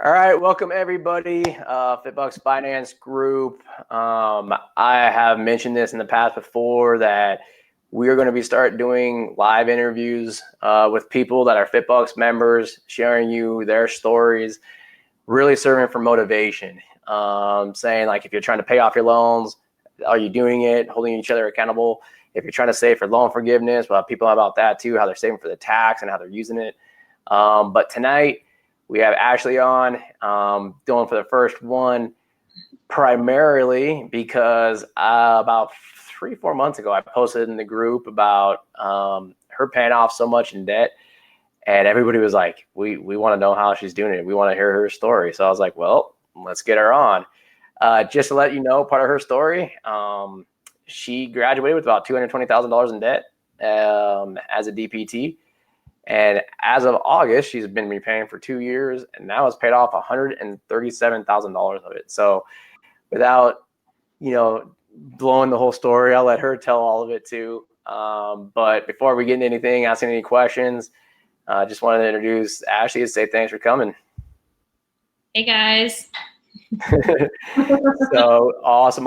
All right, welcome everybody, FitBUX Finance Group. I have mentioned this in the past before that we are going to be start doing live interviews with people that are FitBUX members, sharing you their stories, really serving for motivation. Saying like if you're trying to pay off your loans, are you doing it? Holding each other accountable. If you're trying to save for loan forgiveness, we'll have people about that too, how they're saving for the tax and how they're using it. But tonight, we have Ashley on, doing for the first one, primarily because about 3-4 months ago, I posted in the group about her paying off so much in debt. And everybody was like, we want to know how she's doing it. We want to hear her story. So I was like, well, let's get her on. Just to let you know, part of her story, she graduated with about $220,000 in debt as a DPT. And as of August, she's been repaying for 2 years, and now has paid off $137,000 of it. So without, blowing the whole story, I'll let her tell all of it too. But before we get into anything, asking any questions, just wanted to introduce Ashley and say thanks for coming. Hey guys. So awesome.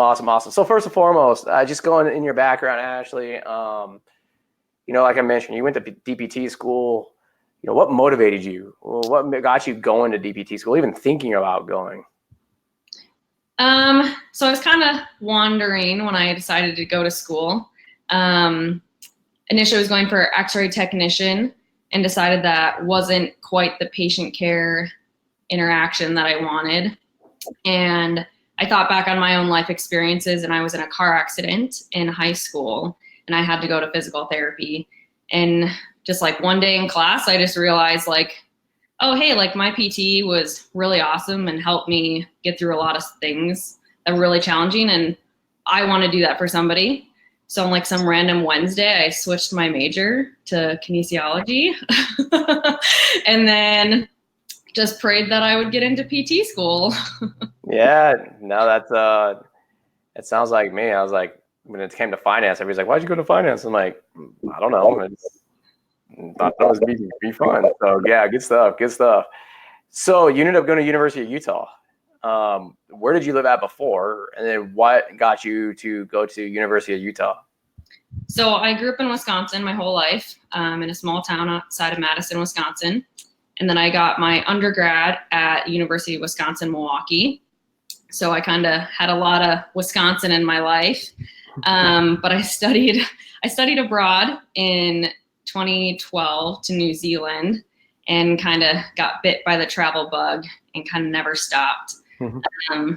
So first and foremost, just going in your background, Ashley, like I mentioned, you went to DPT school. What motivated you? What got you going to DPT school, even thinking about going? So I was kind of wondering when I decided to go to school. Initially, I was going for X-ray technician and decided that wasn't quite the patient care interaction that I wanted. And I thought back on my own life experiences, and I was in a car accident in high school, and I had to go to physical therapy. And just like one day in class, I just realized like, oh, hey, like my PT was really awesome and helped me get through a lot of things that were really challenging. And I want to do that for somebody. So on like some random Wednesday, I switched my major to kinesiology and then just prayed that I would get into PT school. Yeah, no, it sounds like me. I was like, when it came to finance, everybody's like, why'd you go to finance? I'm like, I don't know. I thought that was be fun. So yeah, good stuff. So you ended up going to University of Utah. Where did you live at before? And then what got you to go to University of Utah? So I grew up in Wisconsin my whole life, in a small town outside of Madison, Wisconsin. And then I got my undergrad at University of Wisconsin-Milwaukee. So I kind of had a lot of Wisconsin in my life. But I studied abroad in 2012 to New Zealand and kind of got bit by the travel bug and kind of never stopped.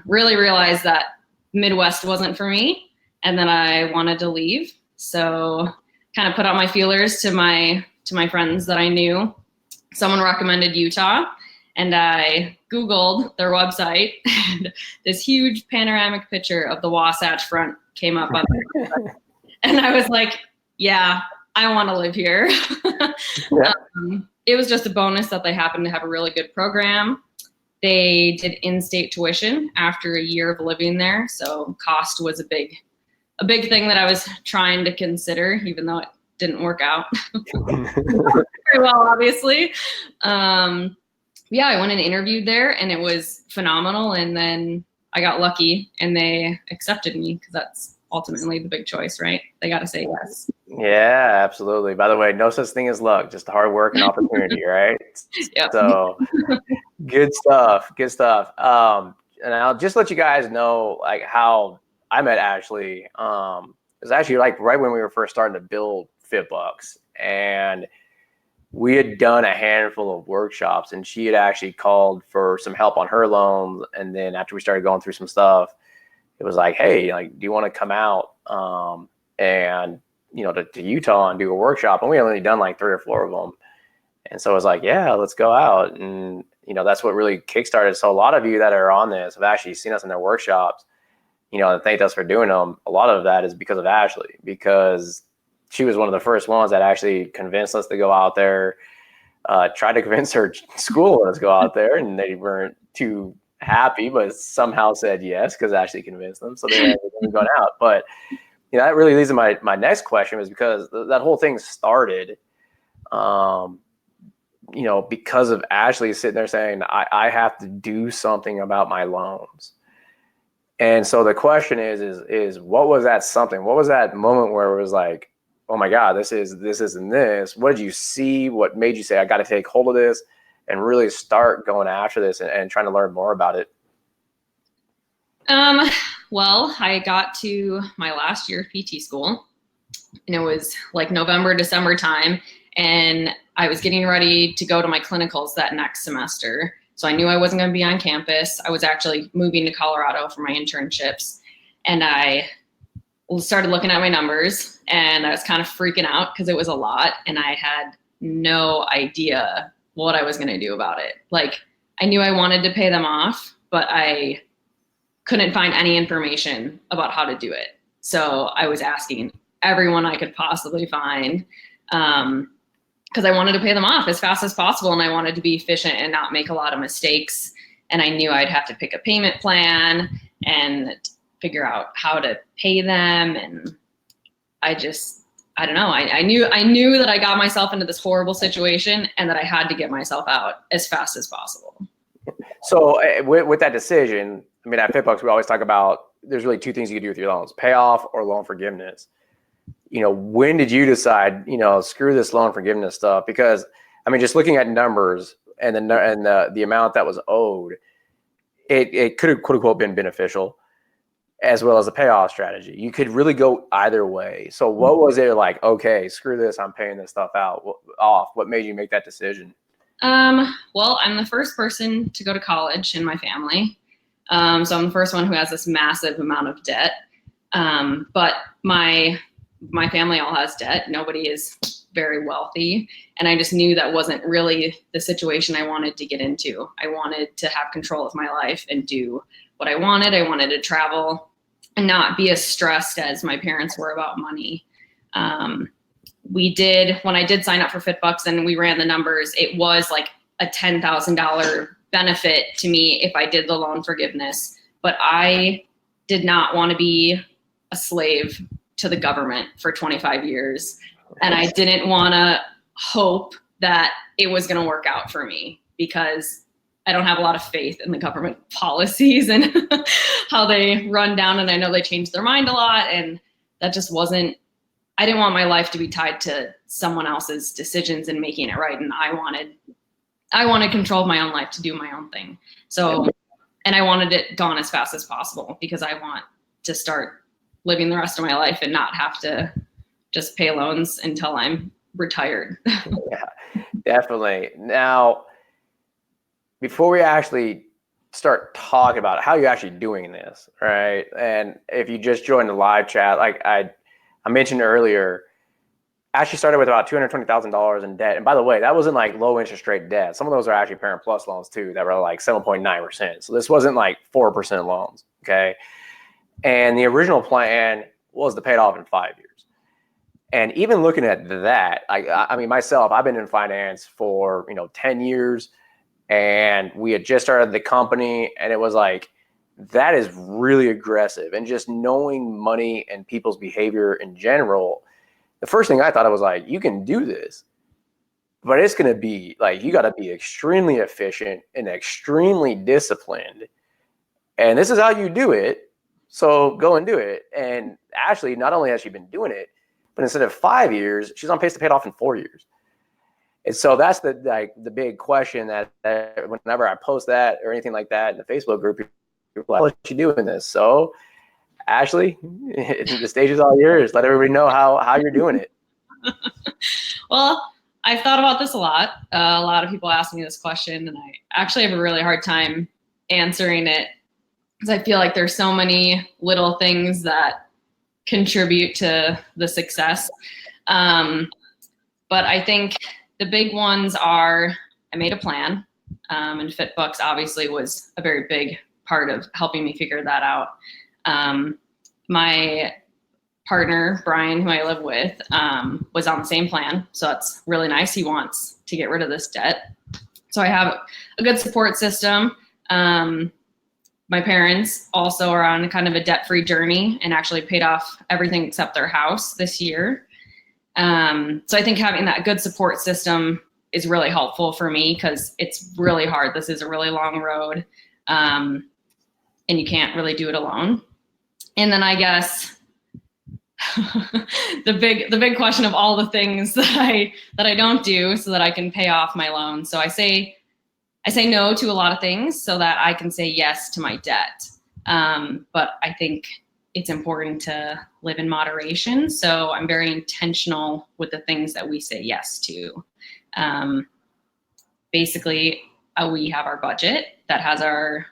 Really realized that Midwest wasn't for me and that I wanted to leave. So kind of put out my feelers to my friends that I knew. Someone recommended Utah, and I Googled their website, and this huge panoramic picture of the Wasatch Front came up on there. And I was like, yeah, I want to live here. Yeah. It was just a bonus that they happened to have a really good program. They did in-state tuition after a year of living there. So cost was a big thing that I was trying to consider, even though it didn't work out very well, obviously. Yeah, I went and interviewed there, and it was phenomenal. And then I got lucky, and they accepted me because that's ultimately the big choice, right? They got to say yes. Yeah, absolutely. By the way, no such thing as luck, just hard work and opportunity, right? Yep. So good stuff. And I'll just let you guys know like how I met Ashley. It was actually like right when we were first starting to build FitBUX, and we had done a handful of workshops, and she had actually called for some help on her loans. And then after we started going through some stuff, it was like, hey, like, do you want to come out and to Utah and do a workshop? And we had only done like 3 or 4 of them. And so I was like, yeah, let's go out. And, that's what really kickstarted. So a lot of you that are on this have actually seen us in their workshops, and thanked us for doing them. A lot of that is because of Ashley, because she was one of the first ones that actually convinced us to go out there, tried to convince her school to let us go out there, and they weren't too happy, but somehow said yes because Ashley convinced them. So they ended up going out. But that really leads to my next question, was because that whole thing started because of Ashley sitting there saying, I have to do something about my loans. And so the question is what was that something? What was that moment where it was like, oh my God, this isn't this? What did you see? What made you say, I got to take hold of this and really start going after this and trying to learn more about it? Well, I got to my last year of PT school, and it was like November, December time, and I was getting ready to go to my clinicals that next semester. So I knew I wasn't going to be on campus. I was actually moving to Colorado for my internships, and I started looking at my numbers, and I was kind of freaking out because it was a lot, and I had no idea what I was going to do about it. Like, I knew I wanted to pay them off, but I couldn't find any information about how to do it. So I was asking everyone I could possibly find, because I wanted to pay them off as fast as possible, and I wanted to be efficient and not make a lot of mistakes. And I knew I'd have to pick a payment plan and figure out how to pay them. And I don't know. I knew that I got myself into this horrible situation and that I had to get myself out as fast as possible. So with that decision, I mean, at FitBUX, we always talk about there's really two things you can do with your loans: payoff or loan forgiveness. When did you decide, screw this loan forgiveness stuff? Because, I mean, just looking at numbers and the amount that was owed, it could have, quote unquote, been beneficial, as well as a payoff strategy. You could really go either way. So what was it like, okay, screw this, I'm paying this stuff off? What made you make that decision? Well, I'm the first person to go to college in my family. So I'm the first one who has this massive amount of debt. But my family all has debt. Nobody is very wealthy. And I just knew that wasn't really the situation I wanted to get into. I wanted to have control of my life and do what I wanted. I wanted to travel and not be as stressed as my parents were about money. When I did sign up for FitBUX and we ran the numbers, it was like a $10,000 benefit to me if I did the loan forgiveness. But I did not want to be a slave to the government for 25 years. And I didn't want to hope that it was going to work out for me, because I don't have a lot of faith in the government policies and how they run down. And I know they change their mind a lot. And that just I didn't want my life to be tied to someone else's decisions and making it right. And I wanted control of my own life to do my own thing. So, and I wanted it gone as fast as possible, because I want to start living the rest of my life and not have to just pay loans until I'm retired. Yeah, definitely. Now, before we actually start talking about how you're actually doing this, right? And if you just joined the live chat, like I mentioned earlier, I actually started with about $220,000 in debt. And by the way, that wasn't like low interest rate debt. Some of those are actually Parent Plus loans too, that were like 7.9%. So this wasn't like 4% loans, okay? And the original plan was to pay it off in 5 years. And even looking at that, I mean, myself, I've been in finance for 10 years, and we had just started the company, and it was like, that is really aggressive. And just knowing money and people's behavior in general, the first thing I thought, I was like, you can do this, but it's going to be like, you got to be extremely efficient and extremely disciplined. And this is how you do it. So go and do it. And Ashley, not only has she been doing it, but instead of 5 years, she's on pace to pay it off in 4 years. And so that's the big question that whenever I post that or anything like that in the Facebook group, people are like, what you doing this? So Ashley, the stage is all yours. Let everybody know how you're doing it. Well, I've thought about this a lot. A lot of people ask me this question, and I actually have a really hard time answering it, because I feel like there's so many little things that contribute to the success. But I think the big ones are, I made a plan, and FitBUX obviously was a very big part of helping me figure that out. My partner, Brian, who I live with, was on the same plan. So that's really nice. He wants to get rid of this debt. So I have a good support system. My parents also are on kind of a debt-free journey and actually paid off everything except their house this year. So I think having that good support system is really helpful for me because it's really hard. This is a really long road, and you can't really do it alone. And then I guess the big question of all the things that I don't do so that I can pay off my loan. So I say no to a lot of things so that I can say yes to my debt. But I think it's important to live in moderation. So I'm very intentional with the things that we say yes to. Basically, we have our budget that has our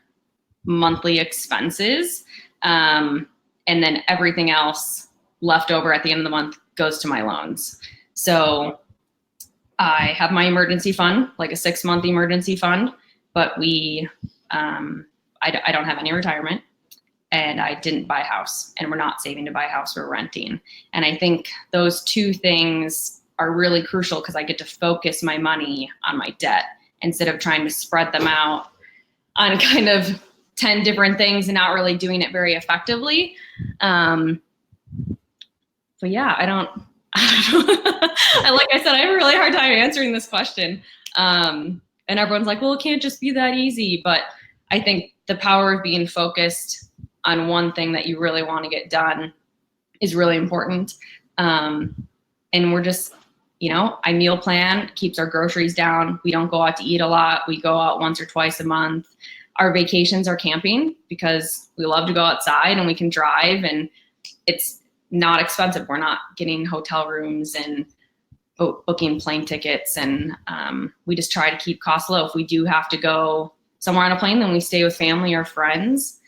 monthly expenses. And then everything else left over at the end of the month goes to my loans. So I have my emergency fund, like a 6-month emergency fund, but I don't have any retirement, and I didn't buy a house, and we're not saving to buy a house, we're renting. And I think those two things are really crucial because I get to focus my money on my debt instead of trying to spread them out on kind of 10 different things and not really doing it very effectively. But yeah, I don't like I said, I have a really hard time answering this question. And everyone's like, well, it can't just be that easy. But I think the power of being focused on one thing that you really want to get done is really important. And we're just, I meal plan, keeps our groceries down. We don't go out to eat a lot. We go out once or twice a month. Our vacations are camping because we love to go outside and we can drive and it's not expensive. We're not getting hotel rooms and booking plane tickets. And we just try to keep costs low. If we do have to go somewhere on a plane, then we stay with family or friends.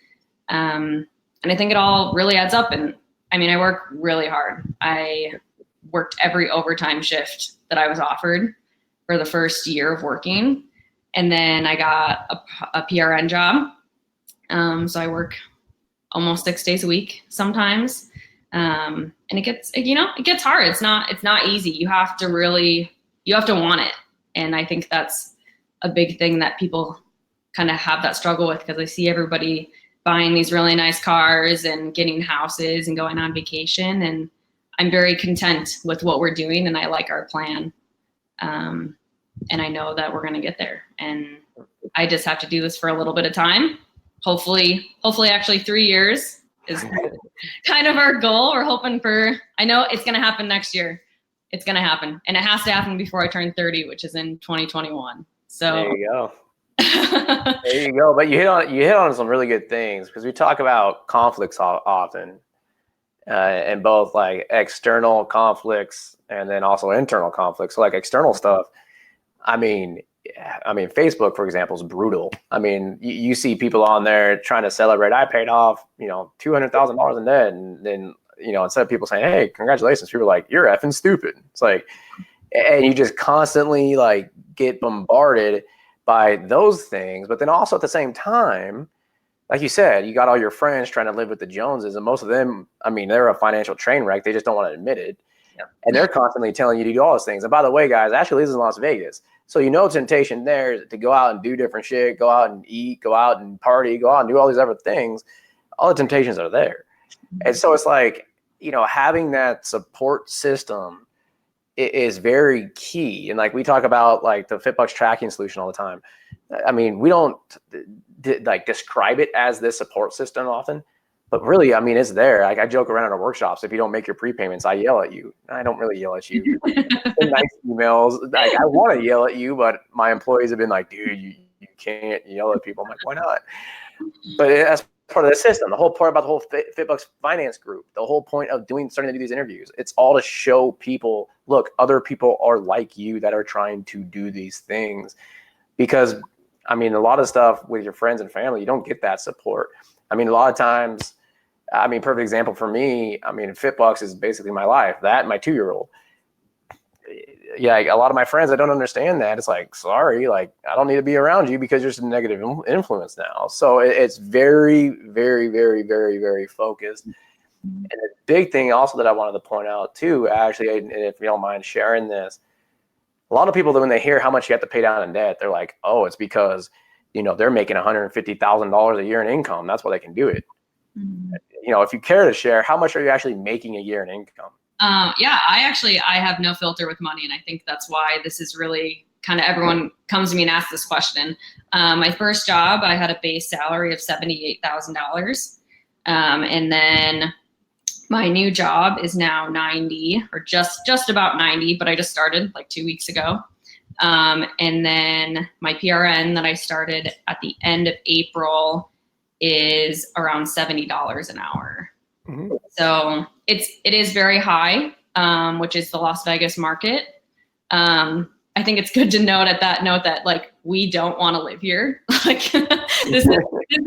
And I think it all really adds up. And I mean, I work really hard. I worked every overtime shift that I was offered for the first year of working. And then I got a PRN job. So I work almost 6 days a week sometimes. And it gets hard. It's not easy. You have to want it. And I think that's a big thing that people kind of have that struggle with, because I see everybody buying these really nice cars and getting houses and going on vacation. And I'm very content with what we're doing and I like our plan. And I know that we're going to get there, and I just have to do this for a little bit of time. Hopefully actually 3 years is kind of our goal. We're hoping I know it's going to happen next year. It's going to happen, and it has to happen before I turn 30, which is in 2021. So there you go. There you go. But you hit on some really good things, because we talk about conflicts often, and both like external conflicts and then also internal conflicts. So like external stuff, I mean, Facebook, for example, is brutal. I mean, you see people on there trying to celebrate. I paid off, $200,000 in debt. And then, instead of people saying, hey, congratulations, people are like, you're effing stupid. It's like, and you just constantly like get bombarded by those things. But then also at the same time, like you said, you got all your friends trying to live with the Joneses, and most of them, I mean, they're a financial train wreck. They just don't want to admit it. Yeah. And they're constantly telling you to do all those things. And by the way, guys, Ashley lives in Las Vegas. So temptation there to go out and do different shit, go out and eat, go out and party, go out and do all these other things. All the temptations are there. And so it's like, having that support system is very key. And like we talk about like the FitBUX tracking solution all the time. I mean, we don't describe it as this support system often, but really, I mean, it's there. Like I joke around at our workshops. If you don't make your prepayments, I yell at you. I don't really yell at you. Nice emails. Like I want to yell at you, but my employees have been like, dude, you can't yell at people. I'm like, why not? But that's part of the system. The whole part about the whole FitBUX finance group, the whole point of starting to do these interviews, it's all to show people, look, other people are like you that are trying to do these things. Because I mean, a lot of stuff with your friends and family, you don't get that support. I mean, a lot of times, perfect example for me, FitBUX is basically my life. That and my 2-year-old. Yeah, a lot of my friends, I don't understand that. It's like, sorry, like I don't need to be around you because you're just a negative influence now. So it's very, very, very, very, very focused. And the big thing also that I wanted to point out too, actually, and if you don't mind sharing this, a lot of people, when they hear how much you have to pay down in debt, they're like, oh, it's because, they're making $150,000 a year in income. That's why they can do it. Mm-hmm. If you care to share, how much are you actually making a year in income? Yeah, I have no filter with money. And I think that's why this is really kind of everyone comes to me and asks this question. My first job, I had a base salary of $78,000. And then my new job is now 90, or just about 90, but I just started like 2 weeks ago. And then my PRN that I started at the end of April is around $70 an hour. Mm-hmm. So it is very high, which is the Las Vegas market. I think it's good to note that like, we don't want to live here. Like this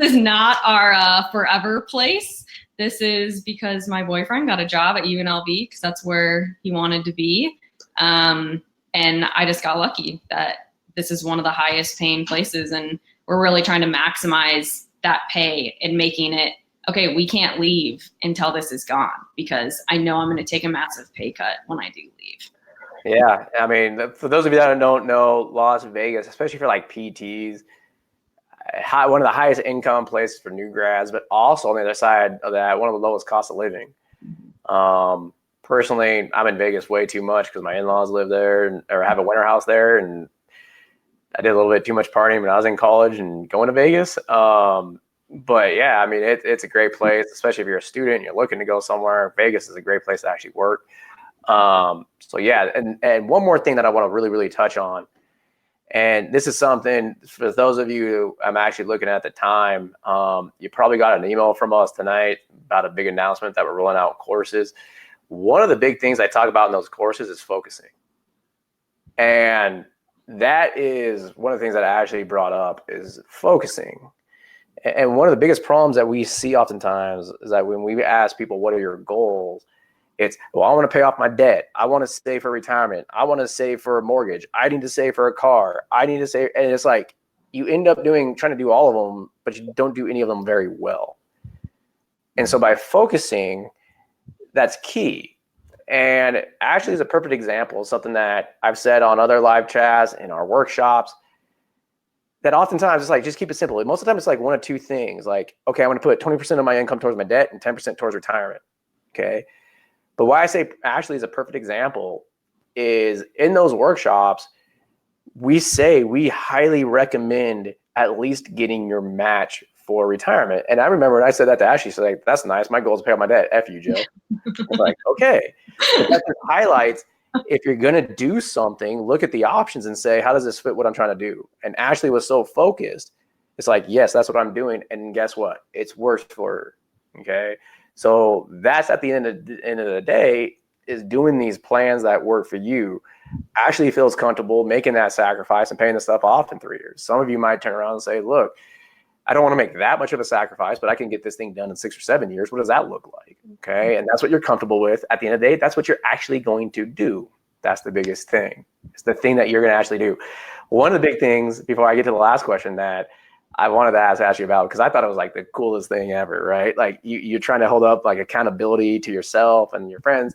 is not our forever place. This is because my boyfriend got a job at UNLV because that's where he wanted to be. And I just got lucky that this is one of the highest paying places, and we're really trying to maximize that pay and making it, okay, we can't leave until this is gone, because I know I'm going to take a massive pay cut when I do leave. Yeah, I mean, for those of you that don't know, Las Vegas, especially for like PTs, one of the highest income places for new grads, but also on the other side of that, one of the lowest cost of living. Personally, I'm in Vegas way too much because my in-laws live there or have a winter house there, and I did a little bit too much partying when I was in college and going to Vegas. But yeah, I mean, it's a great place, especially if you're a student and you're looking to go somewhere. Vegas is a great place to actually work. So yeah, and one more thing that I want to really, really touch on, and this is something for those of you who I'm actually looking at the time, you probably got an email from us tonight about a big announcement that we're rolling out courses. One of the big things I talk about in those courses is focusing. And that is one of the things that I actually brought up is focusing. And one of the biggest problems that we see oftentimes is that when we ask people, what are your goals? It's, well, I want to pay off my debt. I want to save for retirement. I want to save for a mortgage. I need to save for a car. I need to save. And it's like you end up trying to do all of them, but you don't do any of them very well. And so by focusing, that's key. And actually is a perfect example of something that I've said on other live chats in our workshops, that oftentimes it's like, just keep it simple. Most of the time it's like one of two things. Like, okay, I'm going to put 20% of my income towards my debt and 10% towards retirement. Okay. But why I say Ashley is a perfect example is in those workshops, we say we highly recommend at least getting your match for retirement. And I remember when I said that to Ashley, she's like, that's nice. My goal is to pay off my debt. F you, Joe. I was like, okay. But that just highlights, if you're going to do something, look at the options and say, how does this fit what I'm trying to do? And Ashley was so focused. It's like, yes, that's what I'm doing. And guess what? It's worse for her. Okay. So that's at the end of the day, is doing these plans that work for you. Ashley feels comfortable making that sacrifice and paying the stuff off in 3 years. Some of you might turn around and say, look, I don't want to make that much of a sacrifice, but I can get this thing done in 6 or 7 years. What does that look like? Okay. And that's what you're comfortable with. At the end of the day, that's what you're actually going to do. That's the biggest thing. It's the thing that you're going to actually do. One of the big things, before I get to the last question, that I wanted to ask Ashley about, because I thought it was like the coolest thing ever, right? Like you're trying to hold up like accountability to yourself and your friends.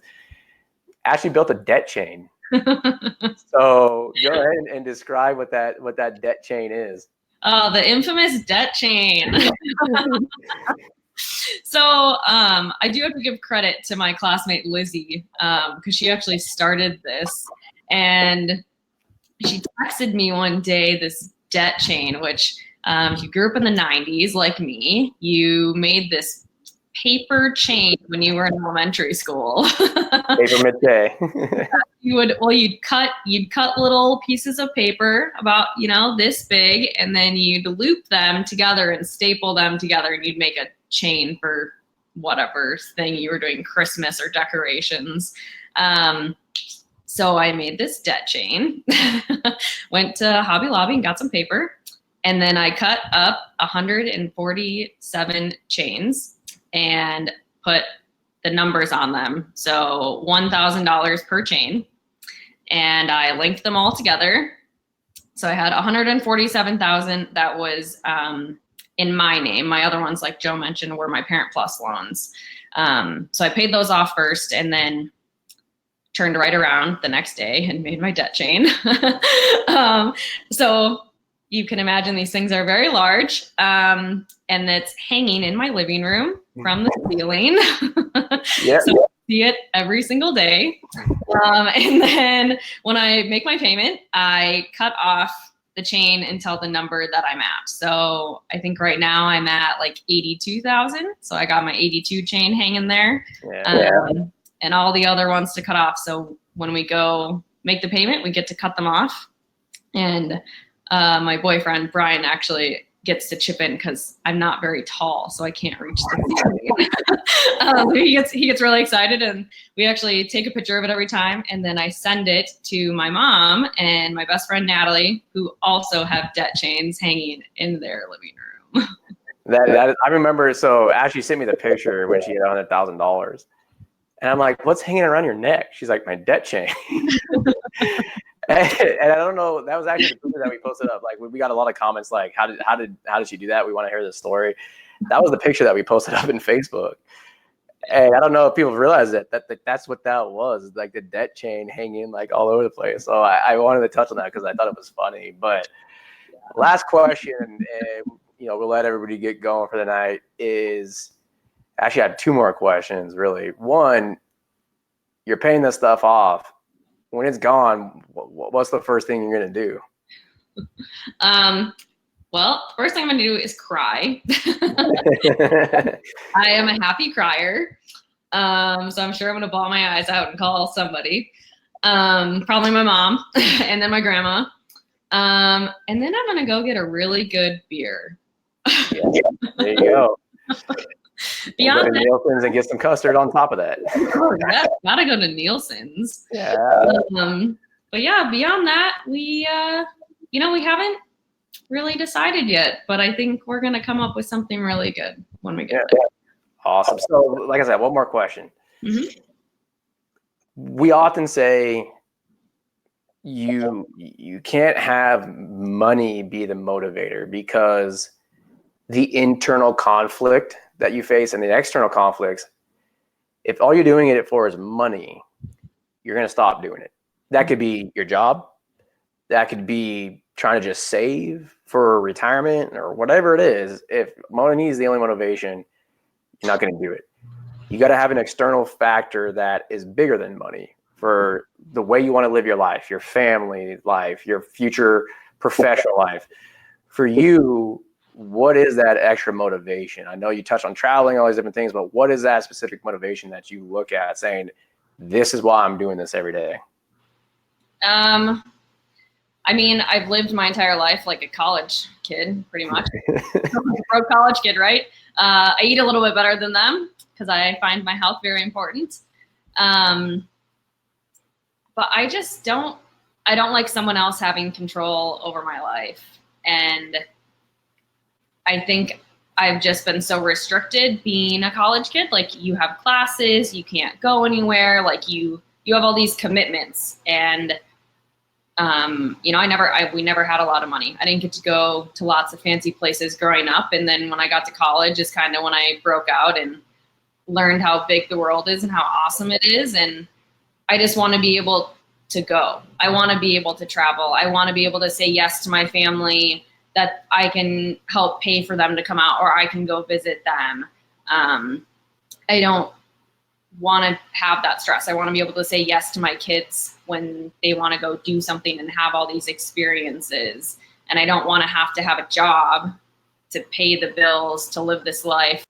Ashley built a debt chain. So go ahead and describe what that debt chain is. Oh, the infamous debt chain. So I do have to give credit to my classmate Lizzie, because she actually started this, and she texted me one day this debt chain, which if you grew up in the 90s like me, you made this paper chain when you were in elementary school. Paper mache. You'd cut little pieces of paper about, this big, and then you'd loop them together and staple them together, and you'd make a chain for whatever thing you were doing, Christmas or decorations. So I made this debt chain, went to Hobby Lobby and got some paper, and then I cut up 147 chains and put the numbers on them. So $1,000 per chain. And I linked them all together. So I had 147,000 that was in my name. My other ones, like Joe mentioned, were my Parent Plus loans. So I paid those off first, and then turned right around the next day and made my debt chain. So you can imagine these things are very large, and it's hanging in my living room from the ceiling. Yeah. So see it every single day. And then when I make my payment, I cut off the chain until the number that I'm at. So I think right now I'm at like 82,000. So I got my 82 chain hanging there, and all the other ones to cut off. So when we go make the payment, we get to cut them off. And my boyfriend, Brian, actually gets to chip in because I'm not very tall, so I can't reach the ceiling. He gets really excited, and we actually take a picture of it every time, and then I send it to my mom and my best friend Natalie, who also have debt chains hanging in their living room. I remember. So Ashley sent me the picture when she had $100,000, and I'm like, "What's hanging around your neck?" She's like, "My debt chain." And I don't know. That was actually the picture that we posted up. Like we got a lot of comments like, "How did she do that? We want to hear this story." That was the picture that we posted up in Facebook. And I don't know if people realize that's what that was, like the debt chain hanging like all over the place. So I wanted to touch on that because I thought it was funny. But last question, and we'll let everybody get going for the night. Is actually I have two more questions really. One, you're paying this stuff off. When it's gone, what's the first thing you're going to do? Well, first thing I'm going to do is cry. I am a happy crier. So I'm sure I'm going to bawl my eyes out and call somebody. Probably my mom and then my grandma. And then I'm going to go get a really good beer. Yeah, there you go. Beyond go to Nielsen's and get some custard on top of that. Yeah, gotta go to Nielsen's. Yeah. But yeah, beyond that, we haven't really decided yet, but I think we're gonna come up with something really good when we get there. Awesome. So, like I said, one more question. Mm-hmm. We often say you can't have money be the motivator because the internal conflict that you face and the external conflicts, if all you're doing it for is money, you're going to stop doing it. That could be your job. That could be trying to just save for retirement or whatever it is. If money is the only motivation, you're not going to do it. You got to have an external factor that is bigger than money for the way you want to live your life, your family life, your future professional life. For you, what is that extra motivation? I know you touched on traveling, all these different things, but what is that specific motivation that you look at saying, this is why I'm doing this every day? I mean, I've lived my entire life like a college kid, pretty much. Broke college kid, right? I eat a little bit better than them because I find my health very important. But I just don't like someone else having control over my life. And I think I've just been so restricted being a college kid. Like you have classes, you can't go anywhere. Like you have all these commitments, and we never had a lot of money. I didn't get to go to lots of fancy places growing up, and then when I got to college is kind of when I broke out and learned how big the world is and how awesome it is. And I just want to be able to go. I want to be able to travel. I want to be able to say yes to my family, that I can help pay for them to come out, or I can go visit them. I don't want to have that stress. I want to be able to say yes to my kids when they want to go do something and have all these experiences. And I don't want to have a job to pay the bills, to live this life.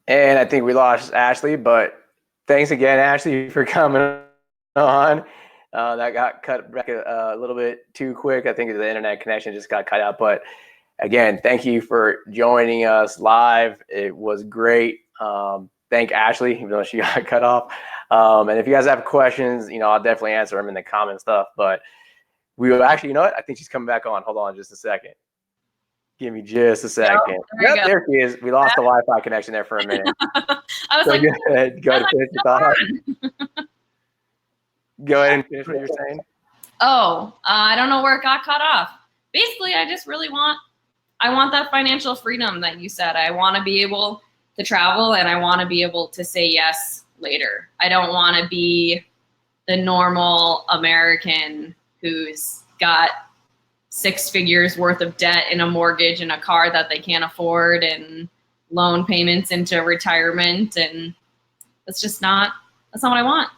And I think we lost Ashley, but thanks again, Ashley, for coming on. That got cut back a little bit too quick. I think the internet connection just got cut out. But again, thank you for joining us live. It was great. Thank Ashley, even though she got cut off. And if you guys have questions, I'll definitely answer them in the comment stuff. But we will actually, you know what? I think she's coming back on. Hold on just a second. Give me just a second. Yep, there she is. We lost the Wi-Fi connection there for a minute. I was like, go ahead. Go ahead and finish your thought. Go ahead and finish what you're saying. I don't know where it got cut off. Basically, I just really want that financial freedom that you said. I want to be able to travel, and I want to be able to say yes later. I don't want to be the normal American who's got 6 figures worth of debt in a mortgage and a car that they can't afford and loan payments into retirement. And that's not what I want.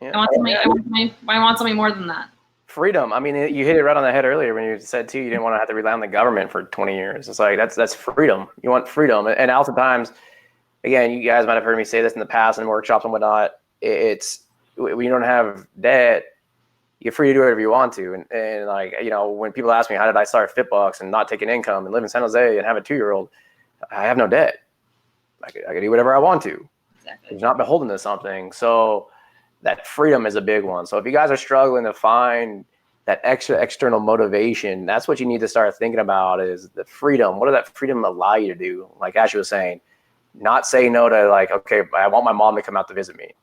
Yeah. I want something more than that. Freedom. I mean, you hit it right on the head earlier when you said too, you didn't want to have to rely on the government for 20 years. It's like, that's freedom. You want freedom. And oftentimes, again, you guys might have heard me say this in the past in workshops and whatnot. It's when you don't have debt, you're free to do whatever you want to. And like, you know, when people ask me, how did I start FitBUX and not take an income and live in San Jose and have a 2-year-old, I have no debt. I can do whatever I want to. Exactly. It's not beholden to something. So that freedom is a big one. So if you guys are struggling to find that extra external motivation, that's what you need to start thinking about is the freedom. What does that freedom allow you to do? Like Ashley was saying, not say no to like, okay, I want my mom to come out to visit me.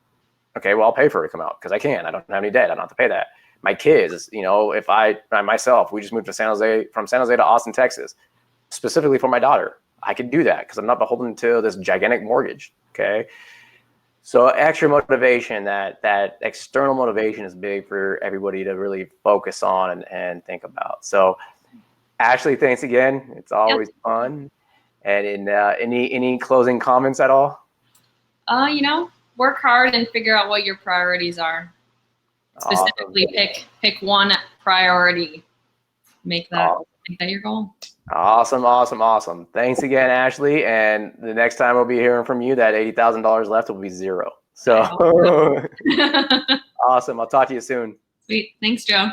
Okay, well, I'll pay for her to come out because I can. I don't have any debt. I don't have to pay that. My kids, you know, if myself, we just moved to from San Jose to Austin, Texas, specifically for my daughter. I can do that because I'm not beholden to this gigantic mortgage. Okay. So extra motivation, that external motivation is big for everybody to really focus on and think about. So Ashley, thanks again. It's always fun. And any closing comments at all? You know, work hard and figure out what your priorities are. Specifically, pick one priority. Make that your goal. Awesome. Thanks again, Ashley. And the next time we'll be hearing from you, that $80,000 left will be 0. So awesome. I'll talk to you soon. Sweet. Thanks, Joe.